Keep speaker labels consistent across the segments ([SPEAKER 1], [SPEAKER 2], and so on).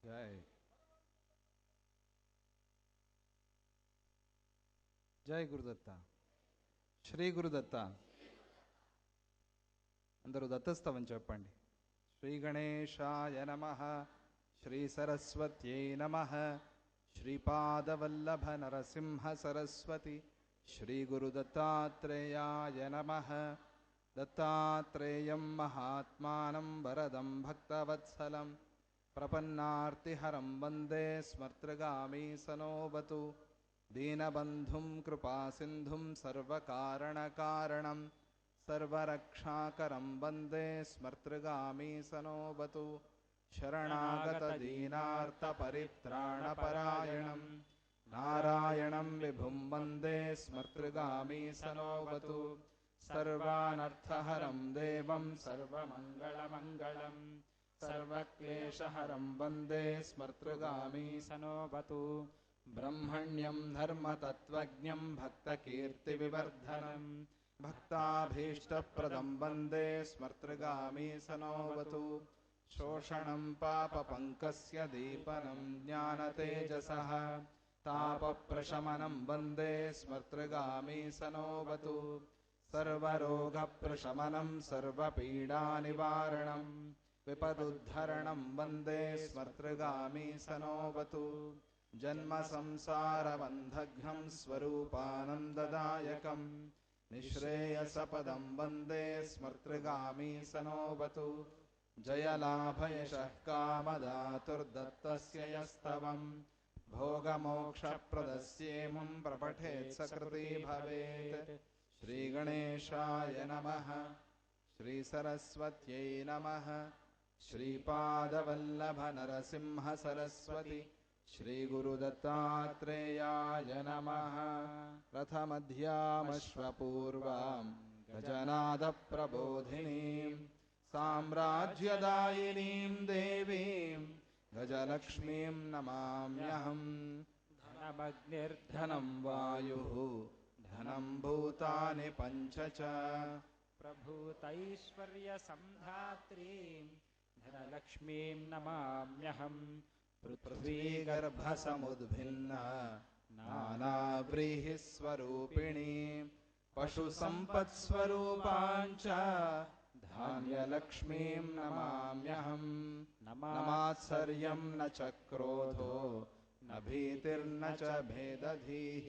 [SPEAKER 1] జై జై గురుదత్త. శ్రీ గురుదత్త. అందరూ దత్తస్తవం చెప్పండి. శ్రీ గణేశాయ నమః. శ్రీ సరస్వత్యై నమః. శ్రీపాదవల్లభ నరసింహ సరస్వతి శ్రీ గురుదత్తాత్రేయాయ నమః. దత్తాత్రేయం మహాత్మానం వరదం భక్తవత్సలం ప్రపన్నార్తిహరం వందే స్మర్తృగామి సనోవతు. దీనబంధుం కృపాసింధుం సర్వకారణకారణం సర్వరక్షాకరం వందే స్మర్తృగామి సనోవతు. శరణాగతదీనార్తపరిత్రాణపరాయణం నారాయణం విభుం వందే స్మర్తృగామి సనోవతు. సర్వానర్థహరం దేవం సర్వమంగళమంగళం సర్వక్లేశహరం వందే స్మర్తృగామి సనోవతు. బ్రహ్మణ్యం ధర్మతత్వజ్ఞం భక్తకీర్తివివర్ధనం భక్తాభీష్టప్రదం వందే స్మర్తృగామి సనోవతు. శోషణం పాపపంకస్య దీపనం జ్ఞానతేజసః తాపప్రశమనం వందే స్మర్తృగామి సనోవతు. సర్వరోగప్రశమనం సర్వపీడానివారణం విపదుద్ధరణం వందే స్మర్తృగామి సనోవతు. జన్మ సంసారబంధఘ్నం స్వరూపానందదాయకం నిశ్రేయసపదం వందే స్మర్తృగామి సనోవతు. జయలాభయశః కామదాతుర్దత్తస్య యస్తవం భోగమోక్షప్రదస్యేమం ప్రపఠేత్ సకృతి భవేత్. శ్రీగణేశాయ నమః. శ్రీ సరస్వత్యై నమః. శ్రీపాదవల్లభ నరసింహ సరస్వతి శ్రీ గురుదత్తాత్రేయాయ నమః. రథమధ్యామశ్వపూర్వాం గజనాద ప్రబోధినీం సామ్రాజ్యదాయినీం దేవీం గజలక్ష్మీం నమామ్యహం. ధనమగ్నిర్ధనం వాయుః ధనం భూతాని పంచ చ
[SPEAKER 2] ప్రభూతైశ్వర్య సంధాత్రీం ధనలక్ష్మీం నమామ్యహం.
[SPEAKER 1] పృథ్వీగర్భసముద్భిన్న నానావ్రీహి స్వరూపిణీ పశుసంపత్స్వరూపాంచ ధాన్యలక్ష్మీం నమామ్యహం. నమాత్సర్యం న చ క్రోధో న భీతిర్న చ భేదధీః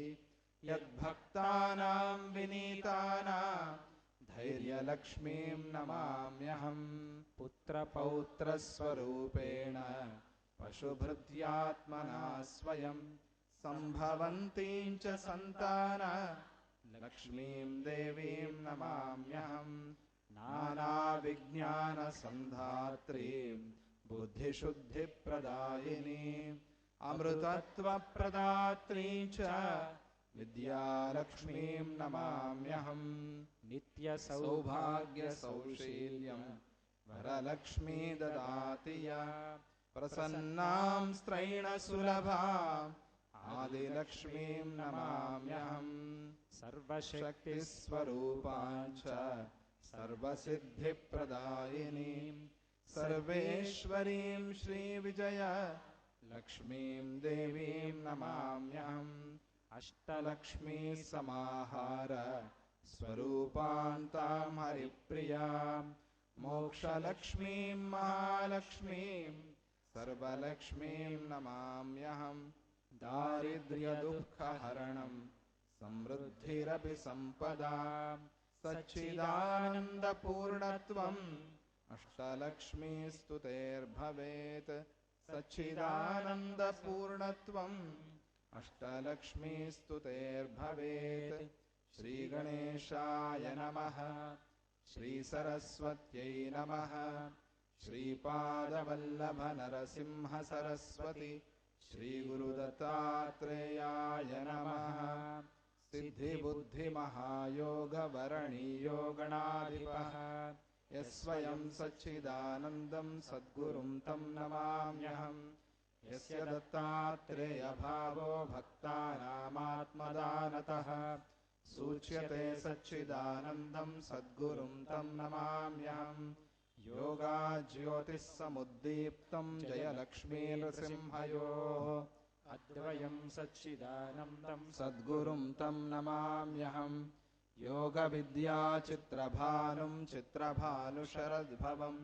[SPEAKER 1] యద్భక్తానాం వినీతానాం ధైర్యలక్ష్మీం నమామ్యహం. పుత్రపౌత్రస్వరూపేణ పశుభృత్యాత్మనా స్వయం సంభవంతీం చ సంతాన లక్ష్మీం దేవీం నమామ్యహం. నానావిజ్ఞానసంధాత్రీం బుద్ధిశుద్ధిప్రదాయినీం అమృతత్వప్రదాత్రీం చ విద్యాలక్ష్మీం నమామ్యహం. నిత్యసౌభాగ్యసౌశీల్యం వరలక్ష్మీ దదాతి యా ప్రసన్నాం స్త్రైణసులభాం ఆదిలక్ష్మీం నమామ్యహం. సర్వశక్తిస్వరూపాం చ సర్వసిద్ధిప్రదాయినీం సర్వేశ్వరీం శ్రీవిజయ లక్ష్మీం దేవీం నమామ్యహం. అష్టలక్ష్మీ సమాహార స్వరూపాంతాం హరిప్రియాం మోక్షలక్ష్మీం మహాలక్ష్మీం సర్వలక్ష్మీం నమామ్యహం. దారిద్ర్యదుఃఖహరణం సమృద్ధిరపి సంపదాం సచ్చిదానందపూర్ణత్వం అష్టలక్ష్మీస్తుతేర్భవేత్. సచ్చిదానందపూర్ణత్వం అష్టలక్ష్మీస్తుతేర్భవేత్. శ్రీగణేశాయ నమః. శ్రీ సరస్వత్యై నమః. శ్రీపాదవల్లభ నరసింహ సరస్వతి శ్రీ గురుదత్తాత్రేయాయ నమః. సిద్ధిబుద్ధిమహాయోగవరణీయో గణాధిపః యస్వయం సచ్చిదానందం సద్గురుం తం నమామ్యహం. యస్య దత్తాత్రేయ భావో భక్తానామాత్మదానతః సూచ్యతే సచ్చిదానందం సద్గురుం తం నమామ్యహం. योगाज्योतिस्समुद्दीप्तं जयलक्ष्मीनृसिंहयोः
[SPEAKER 2] अद्वयं सच्चिदानन्दं
[SPEAKER 1] सद्गुरुं तं नमाम्यहम् योगविद्याचित्रभानुं चित्रभानुशरद्भवम्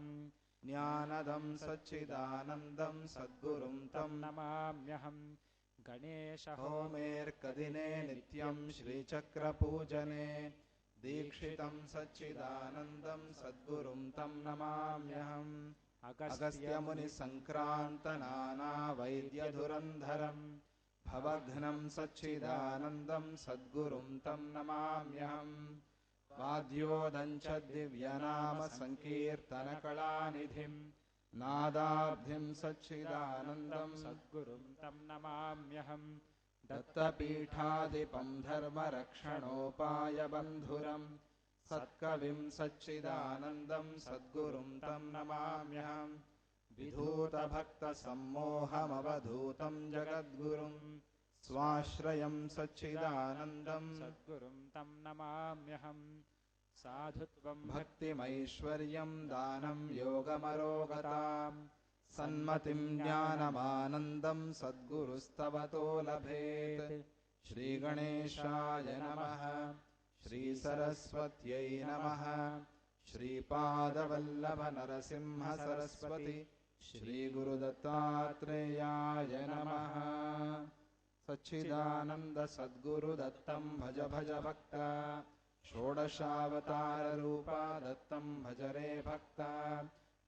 [SPEAKER 1] ज्ञानदं सच्चिदानन्दं सद्गुरुं तं
[SPEAKER 2] नमाम्यहम् गणेशहोमे
[SPEAKER 1] होमेर्कदिने नित्यं श्रीचक्रपूजने दीक्षितं सच्चिदानन्दं सद्गुरुं तं नमाम्यहम् अगस्त्यमुनिसङ्क्रान्तनानावैद्यधुरन्धरम् भवघ्नं सच्चिदानन्दं सद्गुरुं तं नमाम्यहम् वाद्योदञ्च दिव्यनामसङ्कीर्तनकलानिधिं नादाब्धिं सच्चिदानन्दं
[SPEAKER 2] सद्गुरुं तं नमाम्यहम्
[SPEAKER 1] दत्तपीठादिपं धर्मरक्षणोपायबन्धुरं सत्कविं सच्चिदानन्दं सद्गुरुं तं नमाम्यहम् विधूतभक्तसम्मोहमवधूतं जगद्गुरुं स्वाश्रयं सच्चिदानन्दं
[SPEAKER 2] सद्गुरुं तं नमाम्यहम् साधुत्वं
[SPEAKER 1] भक्तिमैश्वर्यं दानं योगमरोगतां सन्मतिं ज्ञानमानन्दं सद्गुरुस्तवतो लभेत् श्रीगणेशाय नमः श्रीसरस्वत्यै नमः श्रीपादवल्लभनरसिंहसरस्वती श्रीगुरुदत्तात्रेयाय नमः सच्चिदानन्द सद्गुरुदत्तं भज भज भक्त षोडशावताररूपा दत्तं भज रे भक्त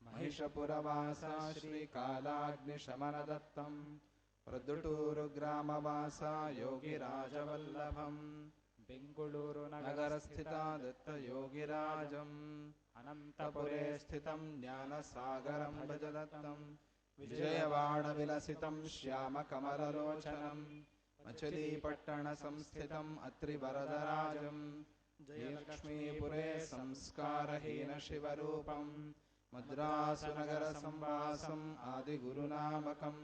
[SPEAKER 1] महिषपुरवासा श्रीकालाग्निशमनदत्तं प्रदुटूरुग्रामवासा योगिराजवल्लभम् बेङ्गळूरुनगरस्थिता दत्तयोगिराजम् अनन्तपुरे स्थितं ज्ञानसागरं भज दत्तं विजयवाडविलसितं श्यामकमललोचनं मछलीपट्टणसंस्थितम् अत्रिवरदराजं जयलक्ष्मीपुरे संस्कारहीनशिवरूपं मद्रासुनगरसंवासम् आदिगुरुनामकं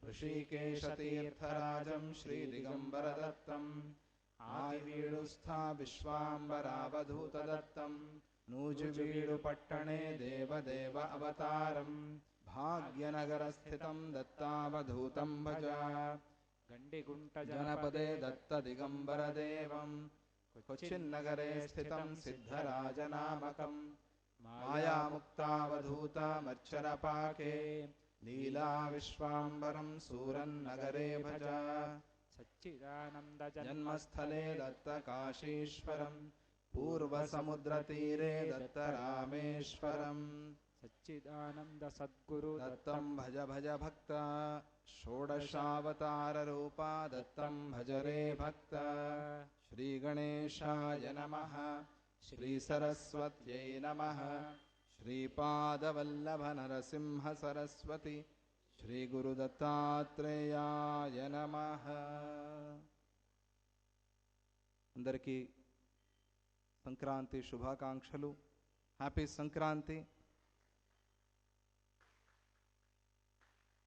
[SPEAKER 1] ऋषिकेशतीर्थराजं श्रीदिगम्बरदत्तं आदिवीडुस्था विश्वाम्बरावधूतदत्तं नूजुवीडुपट्टणे देवदेव अवतारम् भाग्यनगरस्थितं दत्तावधूतं भज गण्डिगुण्टजनपदे दत्तदिगम्बरदेवं कोचिन्नगरे स्थितं सिद्धराजनामकं मायामुक्तावधूतमर्चनपाके लीलाविश्वाम्बरं सूरन्नगरे भज
[SPEAKER 2] सच्चिदानन्द
[SPEAKER 1] जन्मस्थले दत्तकाशीश्वरं पूर्वसमुद्रतीरे दत्तरामेश्वरम्
[SPEAKER 2] सच्चिदानन्द सद्गुरु
[SPEAKER 1] दत्तं भज भज भक्त षोडशावताररूपा दत्तं भज रे भक्त श्रीगणेशाय नमः श्रीसरस्वत्यै नमः श्रीपादवल्लभनरसिंहसरस्वती श्रीगुरुदत्तात्रेयाय नमः అందరికీ సంక్రాంతి శుభాకాంక్షలు. హ్యాపీ సంక్రాంతి.